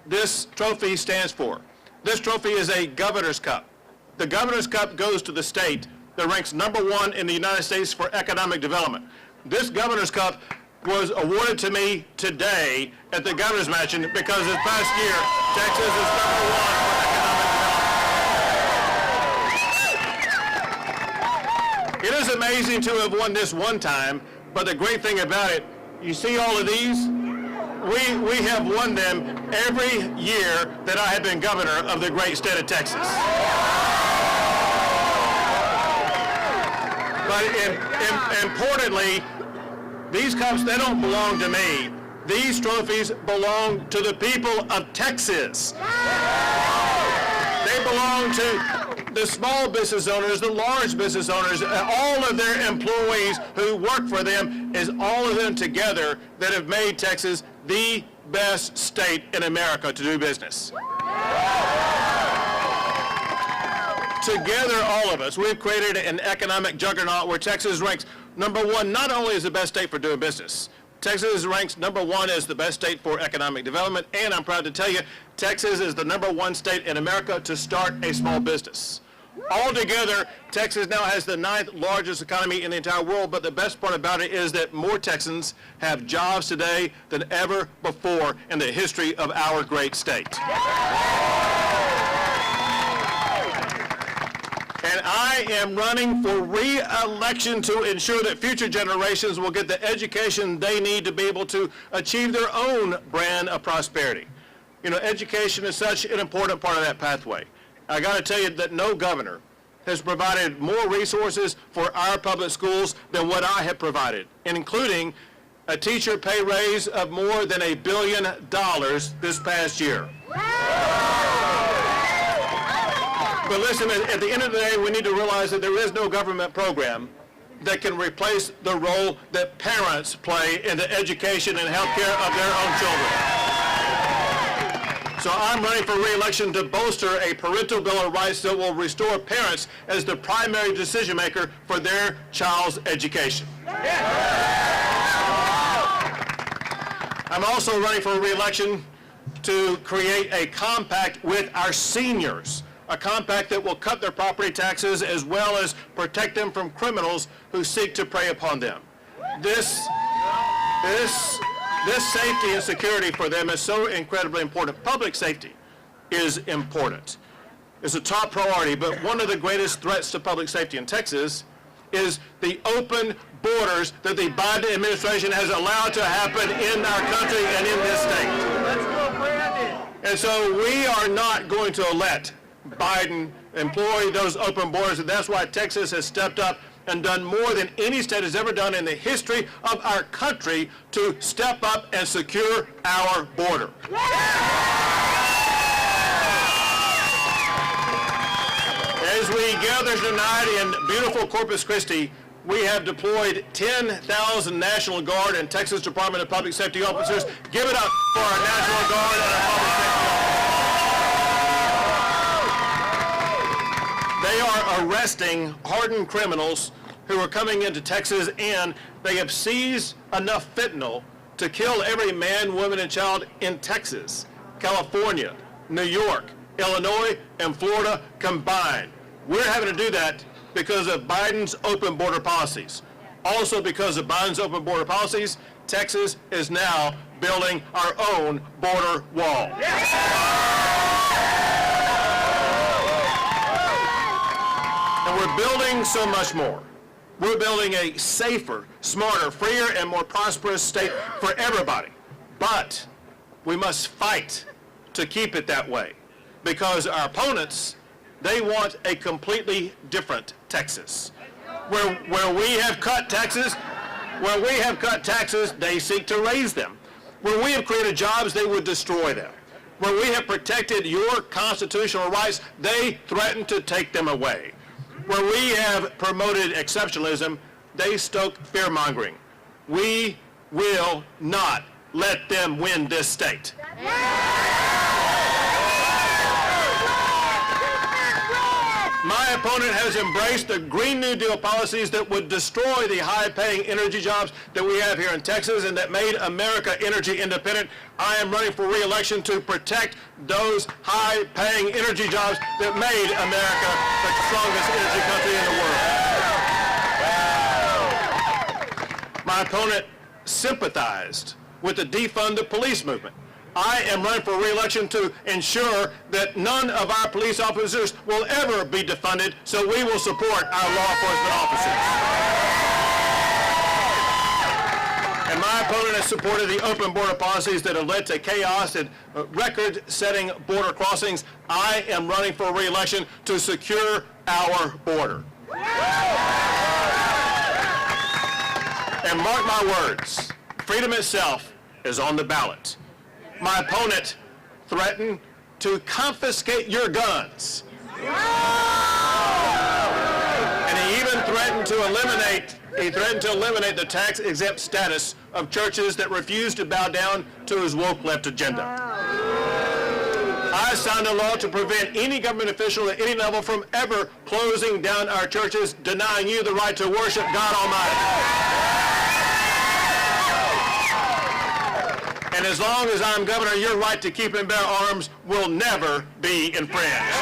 this trophy stands for. This trophy is a governor's cup. The governor's cup goes to the state that ranks #1 in the United States for economic development. This governor's cup was awarded to me today at the governor's mansion because this past year, Texas is #1 for economic development. It is amazing to have won this one time, but the great thing about it, you see all of these? We have won them every year that I have been governor of the great state of Texas. But importantly, these cups, they don't belong to me. These trophies belong to the people of Texas. They belong to the small business owners, the large business owners, all of their employees who work for them, is all of them together that have made Texas the best state in America to do business. Together, all of us, we've created an economic juggernaut where Texas ranks #1 not only as the best state for doing business, Texas ranks #1 as the best state for economic development, and I'm proud to tell you, Texas is the #1 state in America to start a small business. Altogether, Texas now has the 9th largest economy in the entire world, but the best part about it is that more Texans have jobs today than ever before in the history of our great state. And I am running for re-election to ensure that future generations will get the education they need to be able to achieve their own brand of prosperity. You know, education is such an important part of that pathway. I got to tell you that no governor has provided more resources for our public schools than what I have provided, including a teacher pay raise of more than $1 billion this past year. But listen, at the end of the day, we need to realize that there is no government program that can replace the role that parents play in the education and health care of their own children. So I'm running for re-election to bolster a parental bill of rights that will restore parents as the primary decision maker for their child's education. I'm also running for re-election to create a compact with our seniors, a compact that will cut their property taxes as well as protect them from criminals who seek to prey upon them. This safety and security for them is so incredibly important. Public safety is important. It's a top priority, but one of the greatest threats to public safety in Texas is the open borders that the Biden administration has allowed to happen in our country and in this state. Let's go, Brandon. And so we are not going to let Biden employ those open borders, and that's why Texas has stepped up and done more than any state has ever done in the history of our country to step up and secure our border. As we gather tonight in beautiful Corpus Christi, we have deployed 10,000 National Guard and Texas Department of Public Safety officers. Give it up for our National Guard and our public safety officers. They are arresting hardened criminals who are coming into Texas, and they have seized enough fentanyl to kill every man, woman, and child in Texas, California, New York, Illinois, and Florida combined. We're having to do that because of Biden's open border policies. Also because of Biden's open border policies, Texas is now building our own border wall. And we're building so much more. We're building a safer, smarter, freer, and more prosperous state for everybody. But we must fight to keep it that way, because our opponents, they want a completely different Texas. Where we have cut taxes, they seek to raise them. Where we have created jobs, they would destroy them. Where we have protected your constitutional rights, they threaten to take them away. Where we have promoted exceptionalism, they stoke fear-mongering. We will not let them win this state. My opponent has embraced the Green New Deal policies that would destroy the high-paying energy jobs that we have here in Texas and that made America energy independent. I am running for re-election to protect those high-paying energy jobs that made America the strongest energy country in the world. My opponent sympathized with the defund the police movement. I am running for re-election to ensure that none of our police officers will ever be defunded, so we will support our law enforcement officers. And my opponent has supported the open border policies that have led to chaos and record-setting border crossings. I am running for re-election to secure our border. And mark my words, freedom itself is on the ballot. My opponent threatened to confiscate your guns. And he even threatened to eliminate the tax-exempt status of churches that refuse to bow down to his woke left agenda. I signed a law to prevent any government official at any level from ever closing down our churches, denying you the right to worship God Almighty. And as long as I'm governor, your right to keep and bear arms will never be infringed.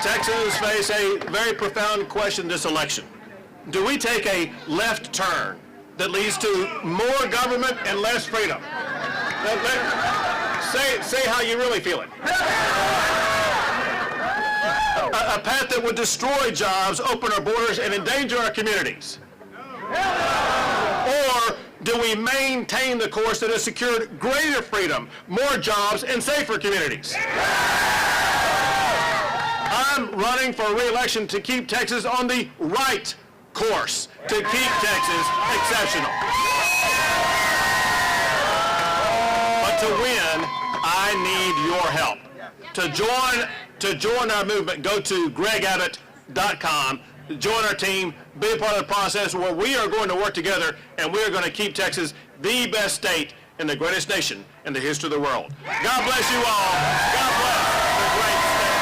Texans face a very profound question this election. Do we take a left turn that leads to more government and less freedom? Say how you really feel it. A path that would destroy jobs, open our borders, and endanger our communities. Or do we maintain the course that has secured greater freedom, more jobs, and safer communities? I'm running for re-election to keep Texas on the right course, to keep Texas exceptional. But to win, I need your help. To join our movement, go to gregabbott.com. Join our team, be a part of the process where we are going to work together and we are going to keep Texas the best state in the greatest nation in the history of the world. God bless you all. God bless the great state.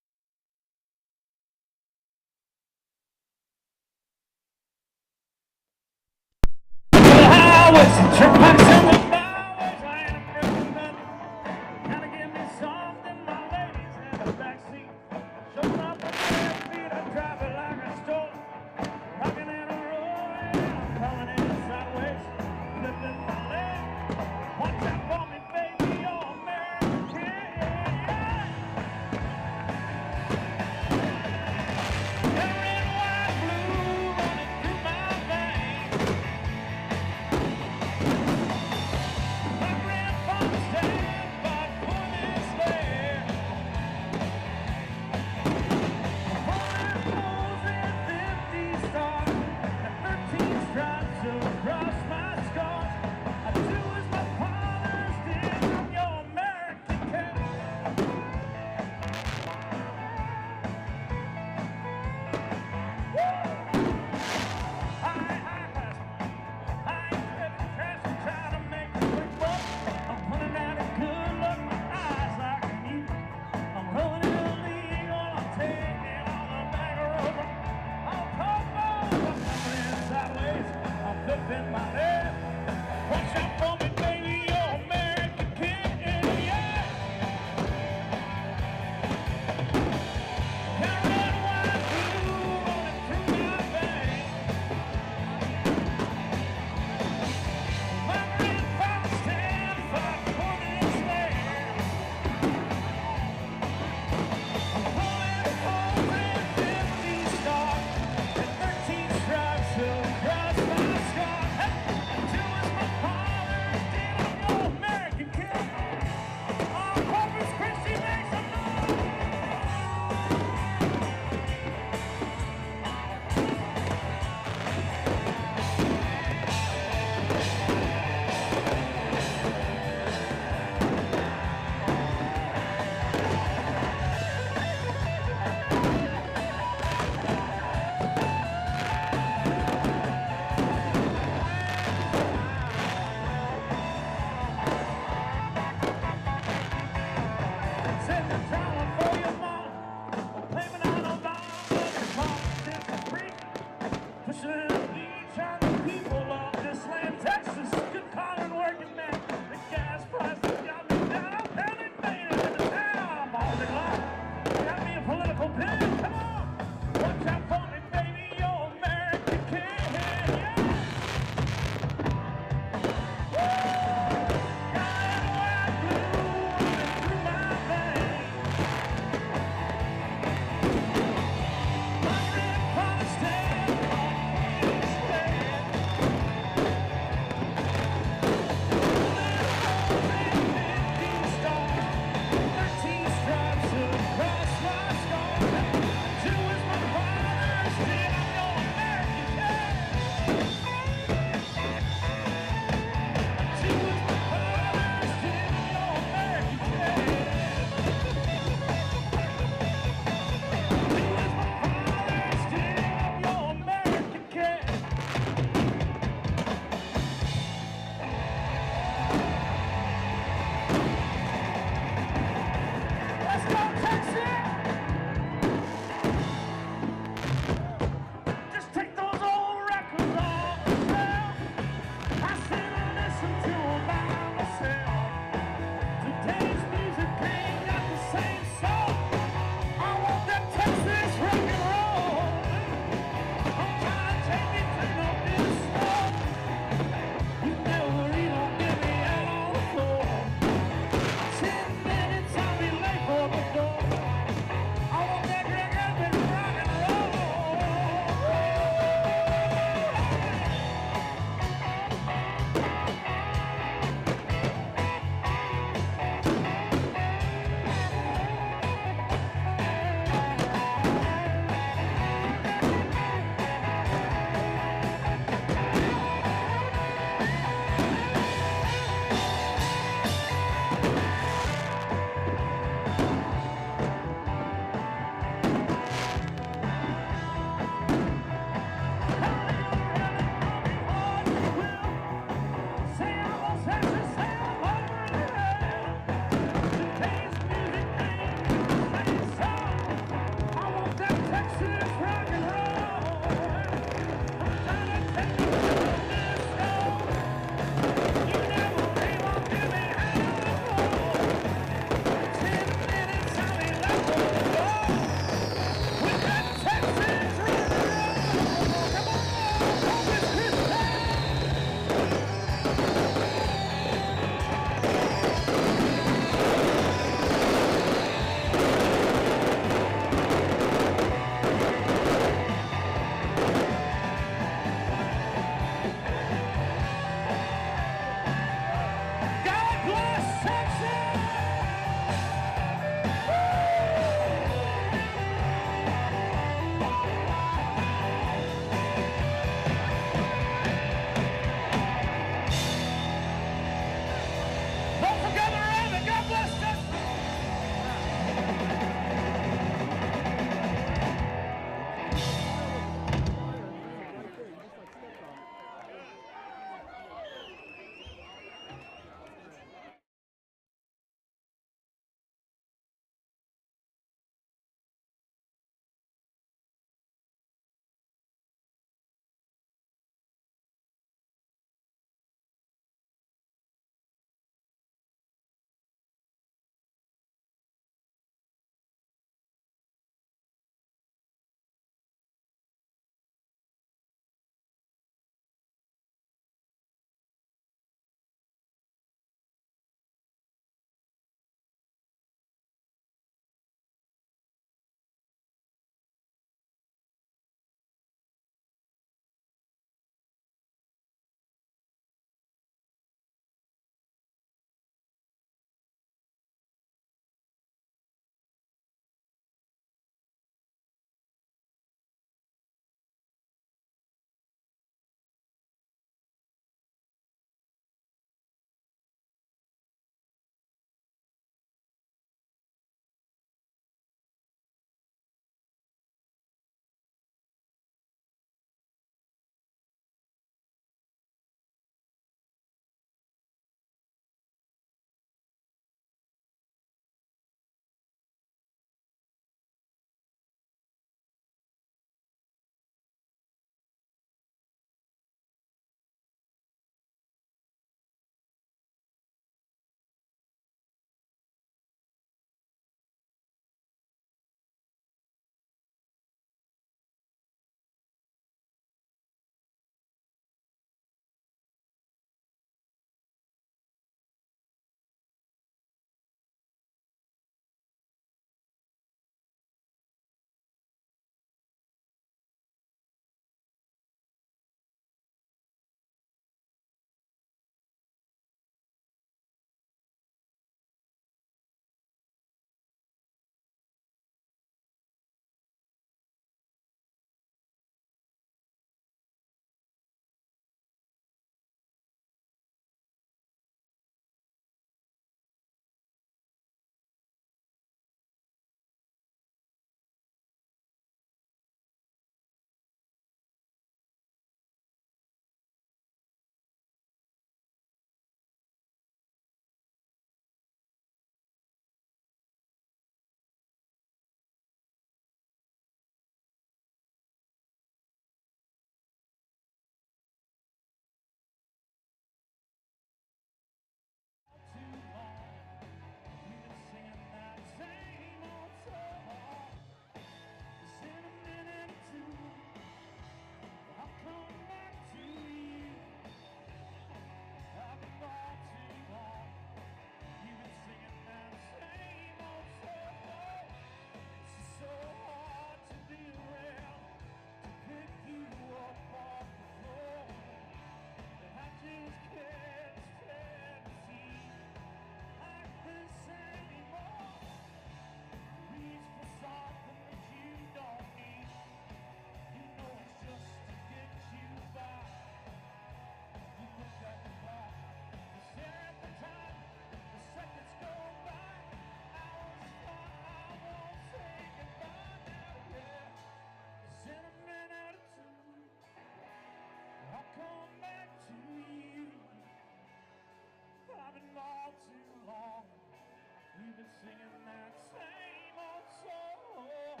singing that same old song.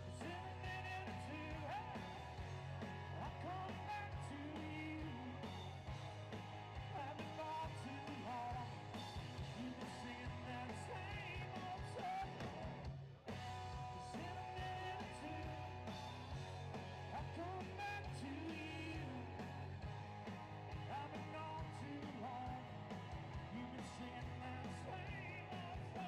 It's in a minute or two, hey, I'll come back to you. I've been gone too long. You've been singing that same old song. It's in a minute or two, I'll come back to you. I've been gone too long. You've been singing that same old song.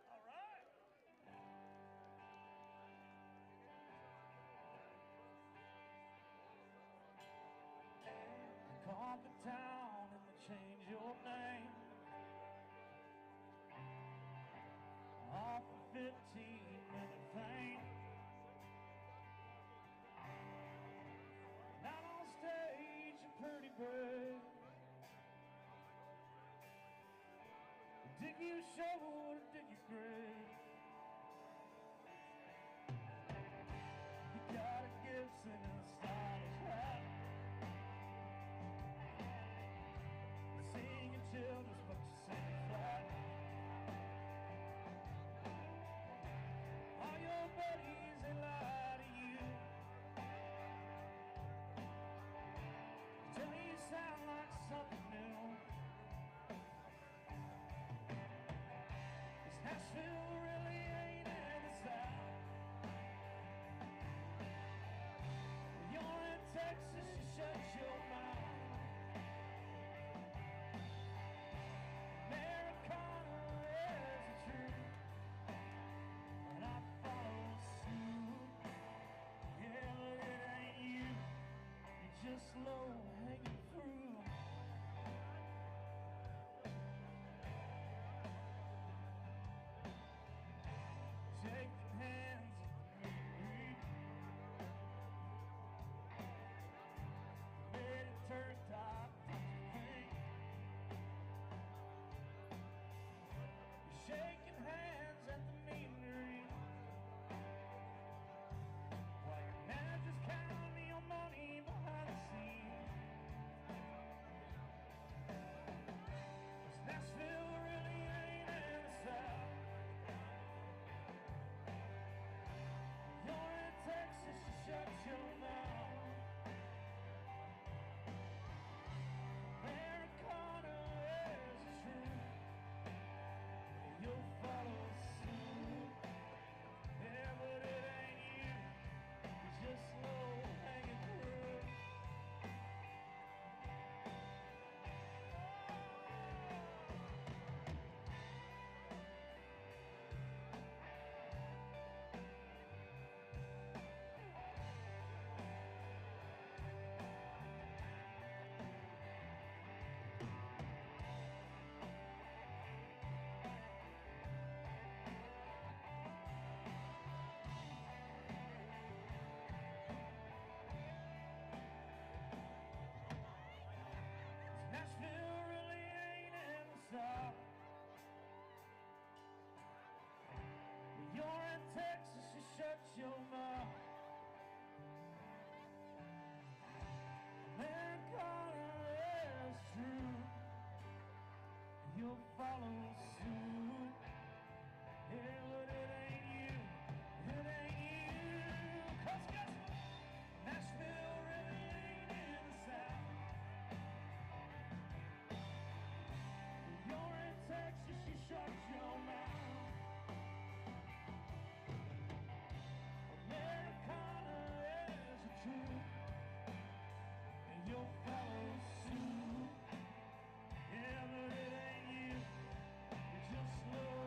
All right. Call the town and they change your name off a 15-minute thing. Not on stage, you're pretty brave. Dig you show or dig you grave? You got a Gibson and a stylish hat. Sing your children's, but you sing it flat. All your buddies, they lie to you. Tell you sound like something new. This Nashville really ain't in the South. When you're in Texas, you shut your mouth. Just low hanging through. Shaking hands and let it turn top. You're shaking hands at the meeting green while your manager's counting your money behind the scenes. Nashville really ain't in the South. You're in Texas, you shut your mouth. Americana is true. You'll follow suit. Yeah, but it ain't you. You're just low hanging through. Nashville really ain't in the South. You're in Texas, you shut your mouth. Americana is true. You'll follow suit. Yeah, but it ain't you. It ain't you. 'Cause guess what? Nashville really ain't in the South. You're in Texas, you shut your mouth. Americana is the truth, and you'll follow suit. Yeah, but it ain't you. You're just slow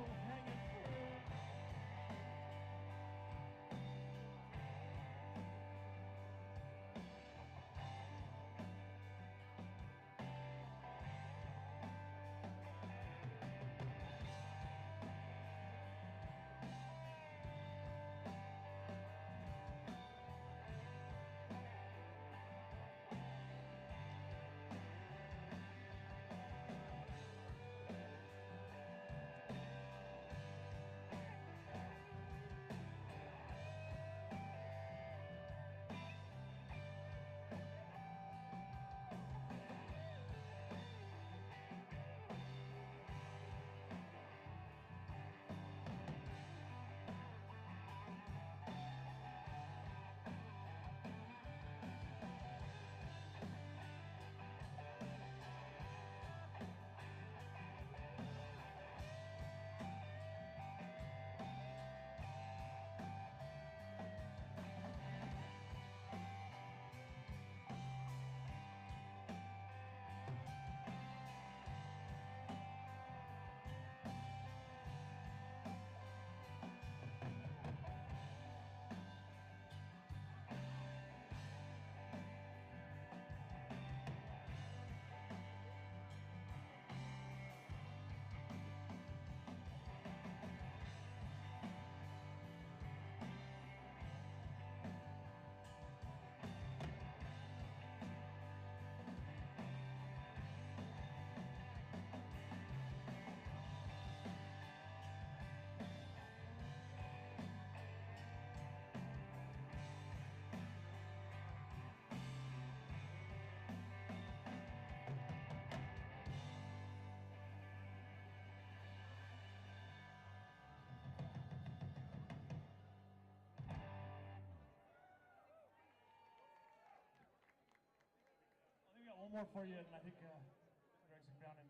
one more for you, and I think Greg's down and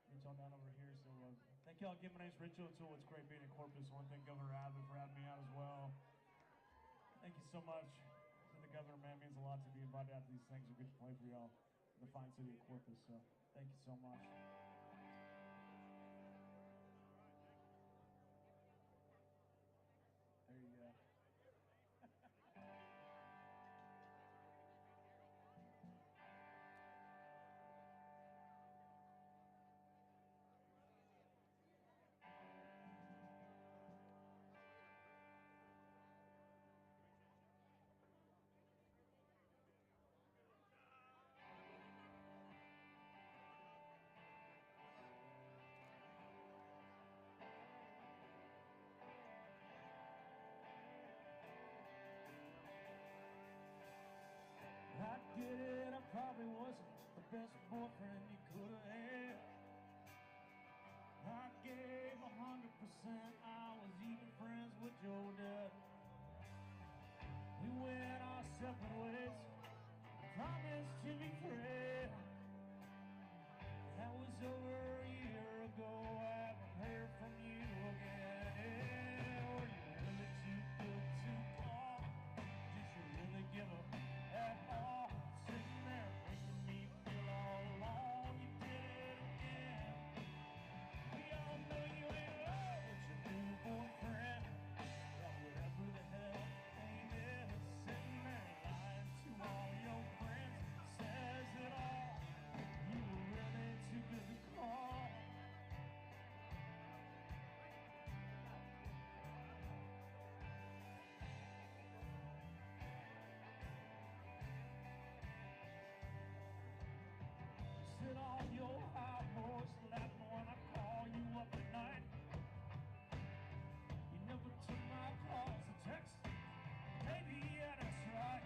meet y'all down over here. So thank y'all again. My name's Rich O'Toole. It's great being in Corpus. I want to thank Governor Abbott for having me out as well. Thank you so much to the governor, man. It means a lot to be invited out to these things. We're good to play for y'all in the fine city of Corpus. So thank you so much. There you go. I get it, I probably wasn't the best boyfriend you could have had. I gave 100%, I was even friends with your dad. We went our separate ways, promised to be friends. That was over a year ago, I haven't heard from you again. Were you really too good to call? Did you really give up at all? Sitting there making me feel all alone. You did it again. We all know you ain't in love with your new boyfriend. Yeah, whatever the hell name is, sitting there lying to all your friends. Says it all. You were really too good to call. Sit on your high horse, laughing when I call you up at night. You never took my calls or text. Maybe, yeah, that's right.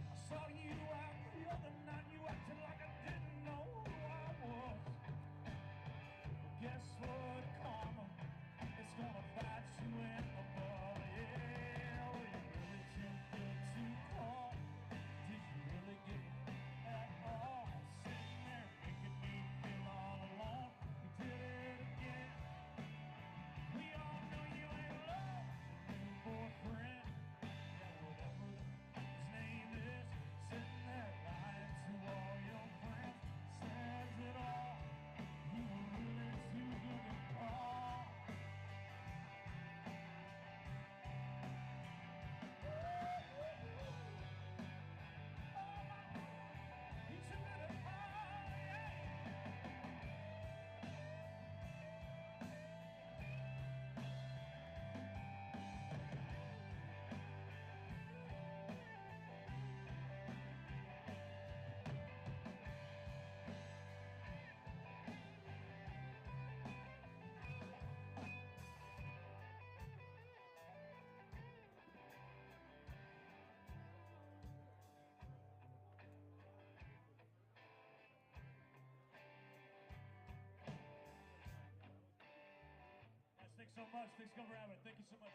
I saw you out the other night, you acted like I didn't know who I was. But guess what, karma? It's gonna bite you in the butt, yeah. Were you really too good to call? Did you really get it at all? Sitting there making me feel all alone. You did it again. We all know you ain't in love with your new boyfriend. Yeah, whatever his name is, sitting there lying to all your friends. Says it all. You were really too good to call. You too good to call, yeah. Guys, thanks so much. Thanks, Governor Abbott. Thank you so much.